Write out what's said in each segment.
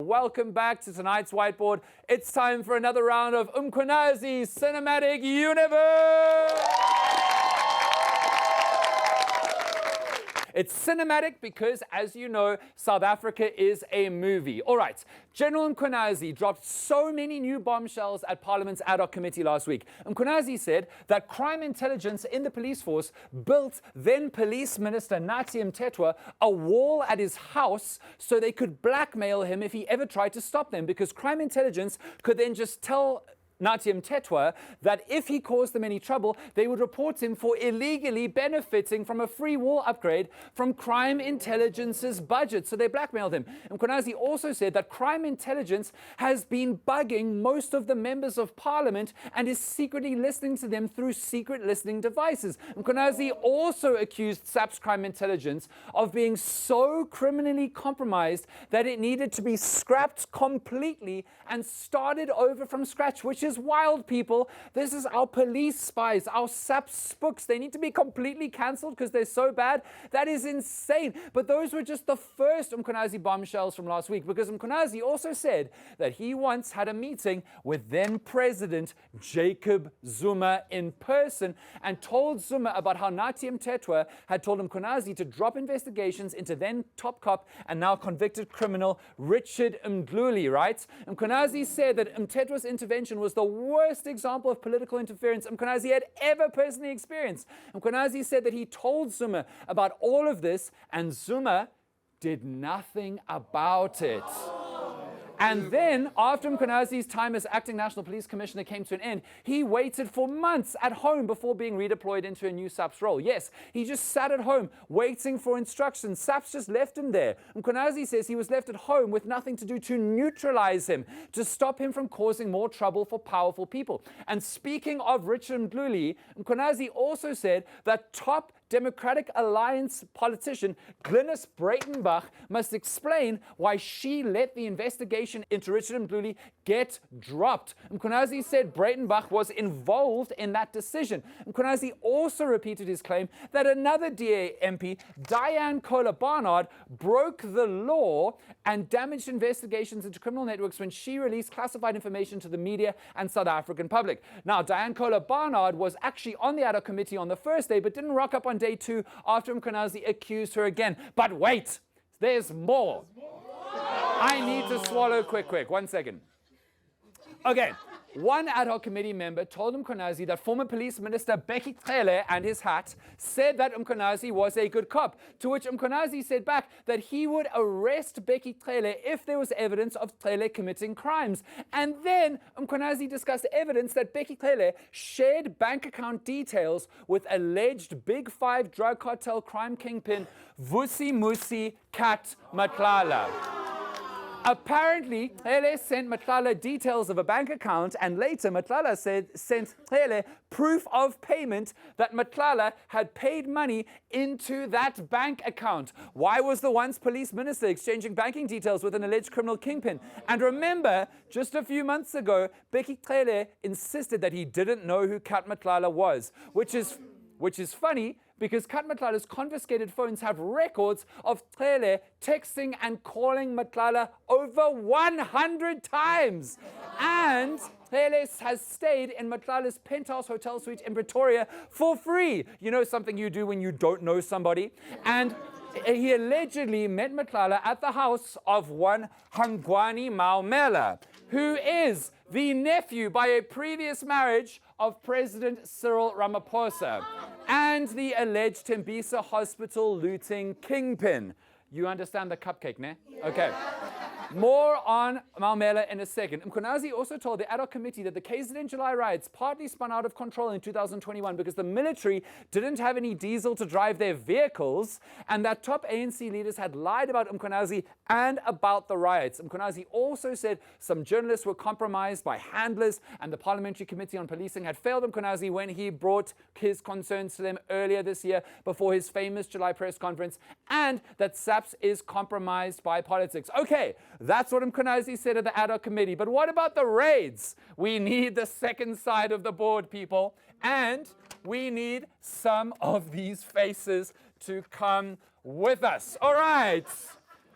welcome back to tonight's whiteboard. It's time for another round of Mkhwanazi Cinematic Universe. It's cinematic because, as you know, South Africa is a movie. All right, General Mkhwanazi dropped so many new bombshells at Parliament's ad hoc committee last week. Mkhwanazi said that crime intelligence in the police force built then Police Minister Nathi Mthethwa a wall at his house so they could blackmail him if he ever tried to stop them, because crime intelligence could then just tell Nathi Mthethwa that if he caused them any trouble, they would report him for illegally benefiting from a free wall upgrade from crime intelligence's budget. So they blackmailed him. Mkhwanazi also said that crime intelligence has been bugging most of the members of parliament and is secretly listening to them through secret listening devices. Mkhwanazi also accused SAP's crime intelligence of being so criminally compromised that it needed to be scrapped completely and started over from scratch, which is wild, people. This is our police spies, our SAP spooks. They need to be completely cancelled because they're so bad. That is insane. But those were just the first Mkhwanazi bombshells from last week, because Mkhwanazi also said that he once had a meeting with then President Jacob Zuma in person and told Zuma about how Nathi Mthethwa had told Mkhwanazi to drop investigations into then top cop and now convicted criminal Richard Mdluli, right? Mkhwanazi said that Mthethwa's intervention was the worst example of political interference Mkhwanazi had ever personally experienced. Mkhwanazi said that he told Zuma about all of this and Zuma did nothing about it. And then, after Mkhwanazi's time as acting National Police Commissioner came to an end, he waited for months at home before being redeployed into a new SAPS role. Yes, he just sat at home waiting for instructions. SAPS just left him there. Mkhwanazi says he was left at home with nothing to do to neutralize him, to stop him from causing more trouble for powerful people. And speaking of Richard Mdluli, Mkhwanazi also said that top Democratic Alliance politician Glynis Breitenbach must explain why she let the investigation into Richard Mdluli get dropped. Mkhwanazi said Breitenbach was involved in that decision. Mkhwanazi also repeated his claim that another DA MP, Diane Kohler-Barnard, broke the law and damaged investigations into criminal networks when she released classified information to the media and South African public. Now, Diane Kohler-Barnard was actually on the ad hoc committee on the first day, but didn't rock up on day 2 after Mkhwanazi accused her again. But wait, there's more. I need to swallow quick. 1 second. Okay. One ad hoc committee member told Mkhwanazi that former police minister Cele and his hat said that Mkhwanazi was a good cop, to which Mkhwanazi said back that he would arrest Cele if there was evidence of Cele committing crimes. And then Mkhwanazi discussed evidence that Cele shared bank account details with alleged Big Five drug cartel crime kingpin Vusi Musi Kat Matlala. Apparently, Cele sent Matlala details of a bank account, and later Matlala sent Cele proof of payment that Matlala had paid money into that bank account. Why was the once police minister exchanging banking details with an alleged criminal kingpin? And remember, just a few months ago, Cele insisted that he didn't know who Kat Matlala was, which is funny, because Kat Matlala's confiscated phones have records of Cele texting and calling Matlala over 100 times. And Cele has stayed in Matlala's penthouse hotel suite in Pretoria for free. You know, something you do when you don't know somebody. And he allegedly met Matlala at the house of one Hangwani Maumela, who is the nephew by a previous marriage of President Cyril Ramaphosa and the alleged Tembisa hospital looting kingpin. You understand the cupcake, ne? Okay. More on Maumela in a second. Mkhwanazi also told the ad hoc committee that the KZN July riots partly spun out of control in 2021 because the military didn't have any diesel to drive their vehicles, and that top ANC leaders had lied about Mkhwanazi and about the riots. Mkhwanazi also said some journalists were compromised by handlers, and the Parliamentary Committee on Policing had failed Mkhwanazi when he brought his concerns to them earlier this year before his famous July press conference, and that SAPS is compromised by politics. Okay, that's what Mkhwanazi said at the ad hoc committee. But what about the raids? We need the second side of the board, people. And we need some of these faces to come with us. All right,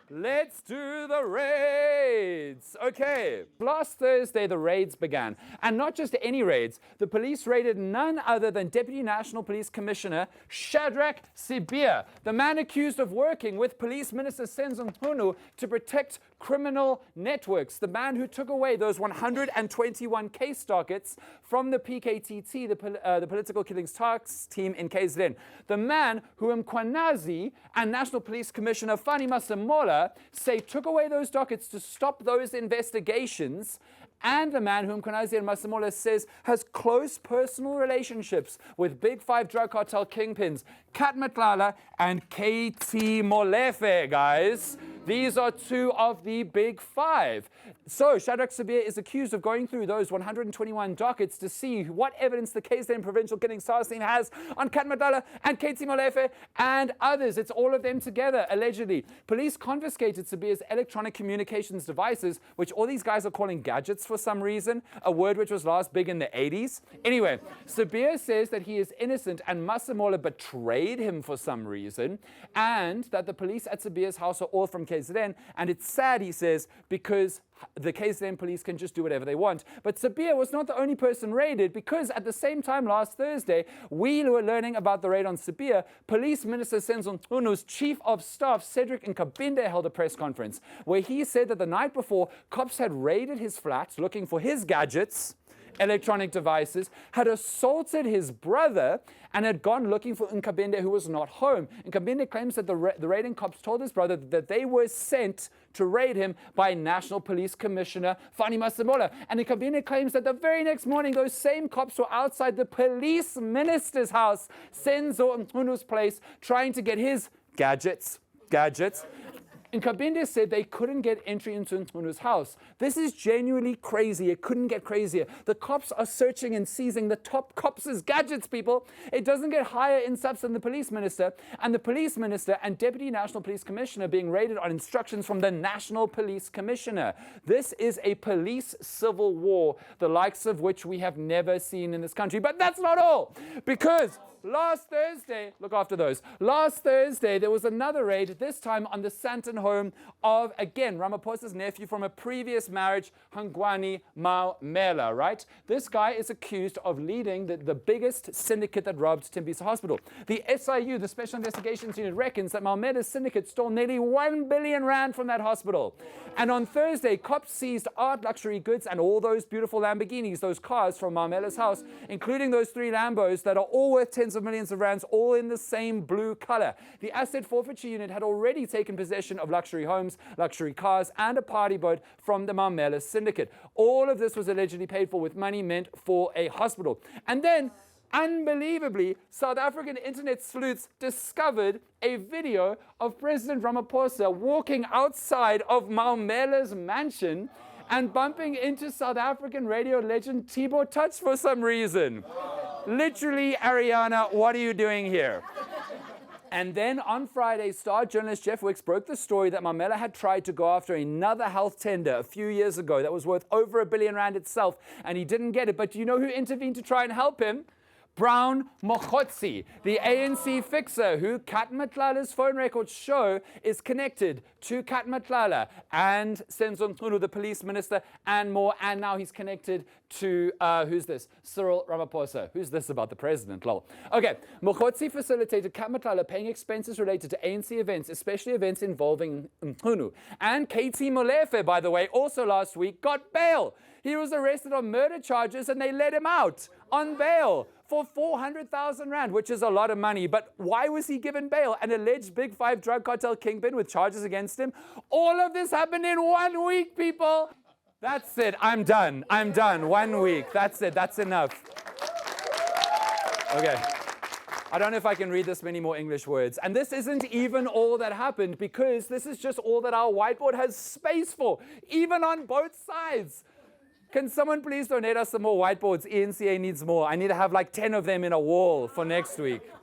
let's do the raids. Okay. Last Thursday, the raids began. And not just any raids. The police raided none other than Deputy National Police Commissioner Shadrack Sibiya, the man accused of working with Police Minister Senzo Mkhwanazi to protect criminal networks. The man who took away those 121 case dockets from the PKTT, the Political Killings Task Team in KZN. The man who Mkhwanazi and National Police Commissioner Fani Masemola say took away those dockets to stop those investigations, and the man whom Mkhwanazi and Masemola says has close personal relationships with Big Five drug cartel kingpins, Kat Matlala and KT Molefe, guys. These are two of the Big Five. So Shadrack Sibiya is accused of going through those 121 dockets to see what evidence the KZN Provincial Killings Task Team has on Kat Matlala and KT Molefe and others. It's all of them together, allegedly. Police confiscated Sibiya's electronic communications devices, which all these guys are calling gadgets for some reason, a word which was last big in the 80s. Anyway, Sibiya says that he is innocent and Masemola betrayed him for some reason, and that the police at Sibiya's house are all from KZN, and it's sad, he says, because the KZN police can just do whatever they want. But Sibiya was not the only person raided, because at the same time last Thursday, we were learning about the raid on Sibiya. Police Minister Senzo Mkhwanazi's Chief of Staff, Cedric Nkabinde, held a press conference where he said that the night before, cops had raided his flat looking for his gadgets, electronic devices, had assaulted his brother, and had gone looking for Nkabinde, who was not home. Nkabinde claims that the raiding cops told his brother that they were sent to raid him by National Police Commissioner Fani Masemola. And Nkabinde claims that the very next morning, those same cops were outside the police minister's house, Senzo Mkhwanazi's place, trying to get his gadgets. Nkabinde said they couldn't get entry into Mkhwanazi's house. This is genuinely crazy. It couldn't get crazier. The cops are searching and seizing the top cops' gadgets, people. It doesn't get higher in substance than the police minister. And the police minister and Deputy National Police Commissioner being raided on instructions from the National Police Commissioner. This is a police civil war, the likes of which we have never seen in this country. But that's not all, because last Thursday, look after those. Last Thursday, there was another raid, this time on the Santon home of, again, Ramaphosa's nephew from a previous marriage, Hangwani Maumela, right? This guy is accused of leading the biggest syndicate that robbed Tembisa Hospital. The SIU, the Special Investigations Unit, reckons that Maumela's syndicate stole nearly 1 billion rand from that hospital. And on Thursday, cops seized art, luxury goods, and all those beautiful Lamborghinis, those cars from Maumela's house, including those 3 Lambos that are all worth tens of millions of rands, all in the same blue color. The asset forfeiture unit had already taken possession of luxury homes, luxury cars, and a party boat from the Maumela syndicate. All of this was allegedly paid for with money meant for a hospital. And then, unbelievably, South African internet sleuths discovered a video of President Ramaphosa walking outside of Maumela's mansion and bumping into South African radio legend Thibaut Touch for some reason. Literally, Ariana, what are you doing here? And then on Friday, star journalist Jeff Wicks broke the story that Maumela had tried to go after another health tender a few years ago that was worth over R1 billion itself, and he didn't get it. But do you know who intervened to try and help him? Brown Mkhwanazi, the ANC fixer who Kat Matlala's phone records show is connected to Kat Matlala and Senzo Mkhwanazi, the police minister, and more. And now he's connected to, who's this? Cyril Ramaphosa. Who's this about the president? Lol. Okay, Mkhwanazi facilitated Kat Matlala paying expenses related to ANC events, especially events involving Mkhwanazi. And KT Molefe, by the way, also last week got bail. He was arrested on murder charges and they let him out on bail for 400,000 rand, which is a lot of money. But why was he given bail? An alleged Big Five drug cartel kingpin with charges against him. All of this happened in 1 week, people. That's it. I'm done. 1 week. That's it. That's enough. Okay. I don't know if I can read this many more English words. And this isn't even all that happened, because this is just all that our whiteboard has space for, even on both sides. Can someone please donate us some more whiteboards? eNCA needs more. I need to have like 10 of them in a wall for next week.